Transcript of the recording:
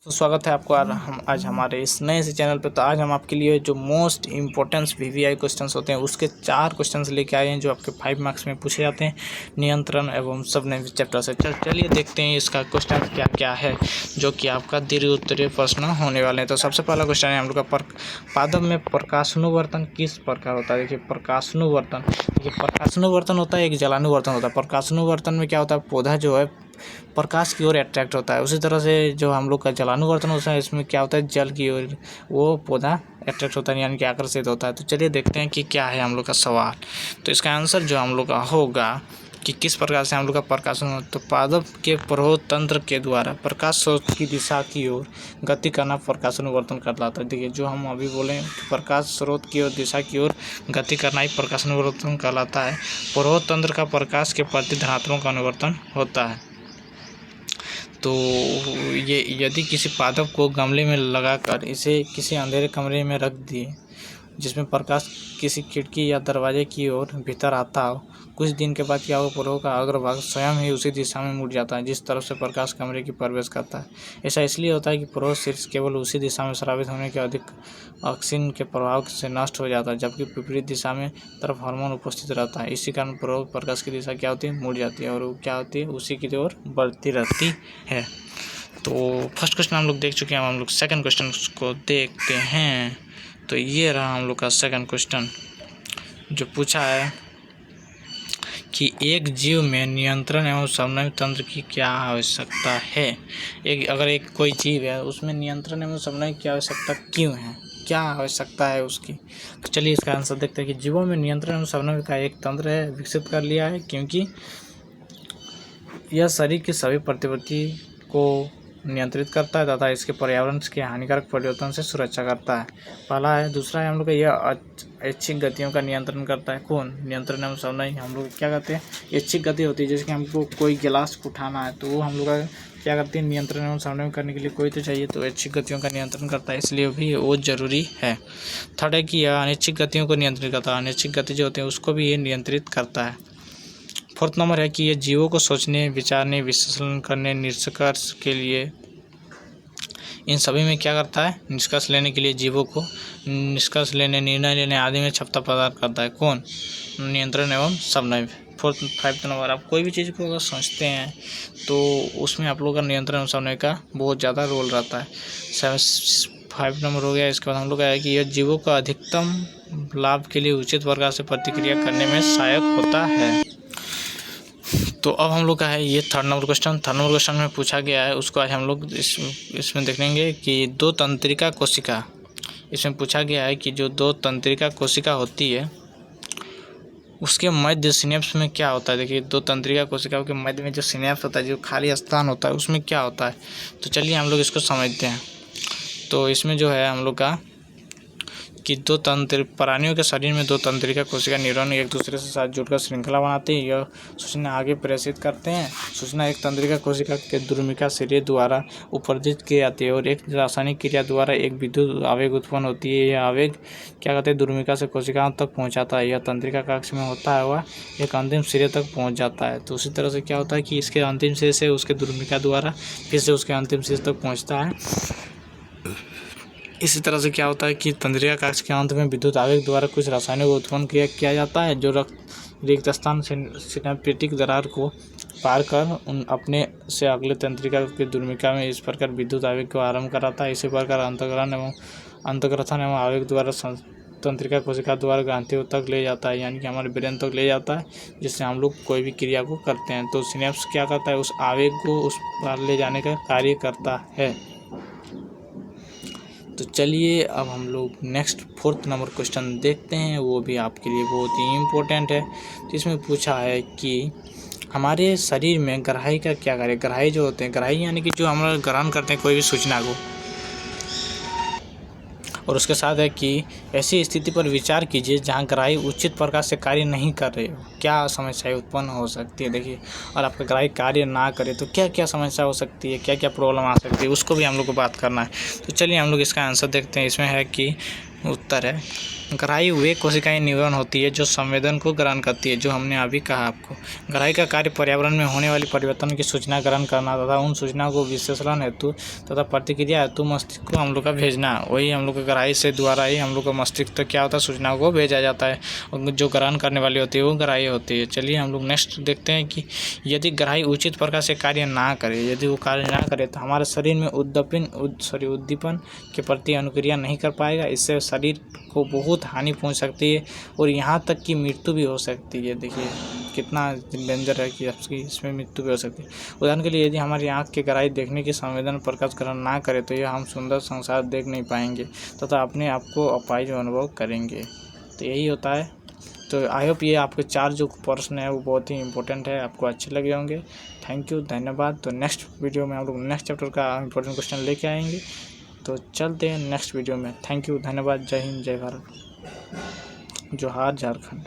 तो स्वागत है आपको आज हमारे इस नए से चैनल पे। तो आज हम आपके लिए जो मोस्ट इम्पोर्टेंट वीवीआई क्वेश्चंस होते हैं उसके 4 क्वेश्चंस लेके आए हैं जो आपके 5 मार्क्स में पूछे जाते हैं नियंत्रण एवं सबनैव चैप्टर से। चलिए देखते हैं इसका क्वेश्चन क्या क्या है जो कि आपका दीर्घ उत्तरीय प्रश्न होने वाले हैं। तो सबसे पहला क्वेश्चन है हम लोग का पादप में प्रकाशानुवर्तन किस प्रकार होता है। देखिए प्रकाशानुवर्तन होता है, एक जलानुवर्तन होता है। प्रकाशानुवर्तन में क्या होता है, पौधा जो है प्रकाश की ओर अट्रैक्ट होता है। उसी तरह से जो हम लोग का जलानुवर्तन होता है इसमें क्या होता है, जल की ओर वो पौधा अट्रैक्ट होता है यानी कि आकर्षित होता है। तो चलिए देखते हैं कि क्या है हम लोग का सवाल। तो इसका आंसर जो हम लोग का होगा कि किस प्रकार से हम लोग का प्रकाशन, तो पादप के प्ररोध तंत्र के द्वारा प्रकाश स्रोत की दिशा की ओर गति करना प्रकाशानुवर्तन कहलाता है। देखिए जो हम अभी बोले कि प्रकाश स्रोत की ओर दिशा की ओर गति करना ही प्रकाशानुवर्तन कहलाता है। प्ररोध तंत्र का प्रकाश के प्रति धनात्मक अनुवर्तन होता है। तो ये यदि किसी पादप को गमले में लगाकर इसे किसी अंधेरे कमरे में रख दिए जिसमें प्रकाश किसी खिड़की या दरवाजे की ओर भीतर आता हो, कुछ दिन के बाद क्या हो, प्रभाव का अग्रभाग स्वयं ही उसी दिशा में मुड़ जाता है जिस तरफ से प्रकाश कमरे की प्रवेश करता है। ऐसा इसलिए होता है कि प्रभाव शीर्ष केवल उसी दिशा में स्रावित होने के अधिक ऑक्सीजन के प्रभाव से नष्ट हो जाता है, जबकि विपरीत दिशा में तरफ हार्मोन उपस्थित रहता है। इसी कारण प्रभाव प्रकाश की दिशा क्या होती है, मुड़ जाती है और वो क्या होती है, उसी की ओर बढ़ती रहती है। तो फर्स्ट क्वेश्चन हम लोग देख चुके हैं। हम लोग सेकंड क्वेश्चन को देखते हैं। तो ये रहा हम लोग का सेकंड क्वेश्चन जो पूछा है कि एक जीव में नियंत्रण एवं समन्वय तंत्र की क्या आवश्यकता है। अगर कोई जीव है उसमें नियंत्रण एवं समन्वय की आवश्यकता क्यों है, क्या आवश्यकता है उसकी। तो चलिए इसका आंसर देखते हैं कि जीवों में नियंत्रण एवं समन्वय का एक तंत्र है विकसित कर लिया है, क्योंकि यह शरीर की सभी प्रतिवर्ती को नियंत्रित करता है तथा इसके पर्यावरण के हानिकारक परिवर्तन से सुरक्षा करता है। पहला है। दूसरा है हम लोग का यह ऐच्छिक गतियों का नियंत्रण करता है। कौन नियंत्रण एवं समन्वय हम लोग क्या कहते हैं, ऐच्छिक गति होती है। जैसे कि हमको कोई गिलास उठाना है तो वो हम लोग का क्या करती है, नियंत्रण एवं समन्वय करने के लिए कोई तो चाहिए, तो ऐच्छिक गतियों का नियंत्रण करता है, इसलिए भी वो जरूरी है। थर्ड है कि यह अनैच्छिक गतियों को नियंत्रित करता है। अनैच्छिक गति जो होते हैं उसको भी ये नियंत्रित करता है। फोर्थ नंबर है कि यह जीवों को सोचने, विचारने, विश्लेषण करने, निष्कर्ष के लिए, इन सभी में क्या करता है, निष्कर्ष लेने के लिए जीवों को निष्कर्ष लेने, निर्णय लेने आदि में क्षमता प्रदान करता है। कौन, नियंत्रण एवं समन्वय। फाइव नंबर, आप कोई भी चीज़ को अगर सोचते हैं तो उसमें आप लोग का नियंत्रण एवं समन्वय का बहुत ज़्यादा रोल रहता है। 5 नंबर हो गया। इसके बाद हम लोग है कि यह जीवों का अधिकतम लाभ के लिए उचित प्रकार से प्रतिक्रिया करने में सहायक होता है। तो अब हम लोग का है ये थर्ड नंबर क्वेश्चन में पूछा गया है, उसको आज हम लोग इसमें देखेंगे कि दो तंत्रिका कोशिका, इसमें पूछा गया है कि जो दो तंत्रिका कोशिका होती है उसके मध्य सिनेप्स में क्या होता है। देखिए दो तंत्रिका कोशिकाओं के मध्य में जो सिनेप्स होता है, जो खाली स्थान होता है, उसमें क्या होता है। तो चलिए हम लोग इसको समझते हैं। तो इसमें जो है हम लोग का कि प्राणियों के शरीर में दो तंत्रिका कोशिका न्यूरॉन एक दूसरे से साथ जुड़कर श्रृंखला बनाते हैं। यह सूचना आगे प्रेषित करते हैं। सूचना एक तंत्रिका कोशिका के द्रुमिका सिरे द्वारा उत्सर्जित की जाती है और एक रासायनिक क्रिया द्वारा एक विद्युत आवेग उत्पन्न होती है। यह आवेग क्या कहते हैं, द्रुमिका से कोशिकाओं तक पहुँचाता है। यह तंत्रिका कक्ष में होता है वह एक अंतिम सिरे तक पहुँच जाता है। तो उसी तरह से क्या होता है कि इसके अंतिम सिरे से उसके द्रुमिका द्वारा फिर से उसके अंतिम सिरे तक पहुँचता है। इसी तरह से क्या होता है कि तंत्रिका कक्ष के अंत में विद्युत आवेग द्वारा कुछ रासायनिक उत्पन्न किया जाता है जो रिक्त स्थान सिनेप्टिक दरार को पार कर अपने से अगले तंत्रिका की द्रुमिका में इस प्रकार विद्युत आवेग को आरंभ कराता है। इसी प्रकार अंतःग्रथन एवं आवेग द्वारा तंत्रिका कोशिका द्वारा ग्रंथियों तक ले जाता है, यानी कि हमारे ब्रेन तक ले जाता है, जिससे हम लोग कोई भी क्रिया को करते हैं। तो सिनेप्स क्या करता है, उस आवेग को उस पार ले जाने का कार्य करता है। तो चलिए अब हम लोग नेक्स्ट फोर्थ नंबर क्वेश्चन देखते हैं, वो भी आपके लिए बहुत ही इम्पोर्टेंट है। तो इसमें पूछा है कि हमारे शरीर में ग्राही का क्या कार्य। ग्राही जो होते हैं, ग्राही यानी कि जो हम लोग ग्रहण करते हैं कोई भी सूचना को, और उसके साथ है कि ऐसी स्थिति पर विचार कीजिए जहां ग्राही उचित प्रकार से कार्य नहीं कर रहे हो, क्या समस्याएं उत्पन्न हो सकती है। देखिए और आपका ग्राही कार्य ना करे तो क्या क्या समस्या हो सकती है, क्या क्या प्रॉब्लम आ सकती है, उसको भी हम लोग को बात करना है। तो चलिए हम लोग इसका आंसर देखते हैं। इसमें है कि उत्तर है ग्राही वे कोशिकाएं न्यूरॉन होती है जो संवेदन को ग्रहण करती है, जो हमने अभी कहा आपको। ग्राही का कार्य पर्यावरण में होने वाली परिवर्तन की सूचना ग्रहण करना तथा उन सूचनाओं को विश्लेषण हेतु तथा प्रतिक्रिया हेतु मस्तिष्क को हम लोग का भेजना। वही हम लोग का ग्राही से द्वारा ही हम लोग का मस्तिष्क तक क्या होता है, सूचनाओं को भेजा जाता है, और जो ग्रहण करने वाली होती है वो ग्राही होती है। चलिए हम लोग नेक्स्ट देखते हैं कि यदि ग्राही उचित प्रकार से कार्य ना करे, यदि वो कार्य ना करे तो हमारे शरीर में उद्दीपन के प्रति अनुक्रिया नहीं कर पाएगा। इससे शरीर को बहुत हानि पहुंच सकती है और यहाँ तक कि मृत्यु भी हो सकती है। देखिए कितना डेंजर है कि आपकी इसमें मृत्यु भी हो सकती है। उदाहरण के लिए यदि हमारी आँख के ग्राही देखने की संवेदन प्रकाश ग्रहण ना करे तो यह हम सुंदर संसार देख नहीं पाएंगे तथा अपने आप को अपाहिज अनुभव करेंगे। तो यही होता है। तो आई होप ये आपके 4 जो प्रश्न है वो बहुत ही इंपॉर्टेंट है, आपको अच्छे लगे होंगे। थैंक यू, धन्यवाद। तो नेक्स्ट वीडियो में हम लोग नेक्स्ट चैप्टर का इंपॉर्टेंट क्वेश्चन लेके आएंगे। तो चलते हैं नेक्स्ट वीडियो में। थैंक यू, धन्यवाद। जय हिंद, जय भारत, जोहार झारखंड।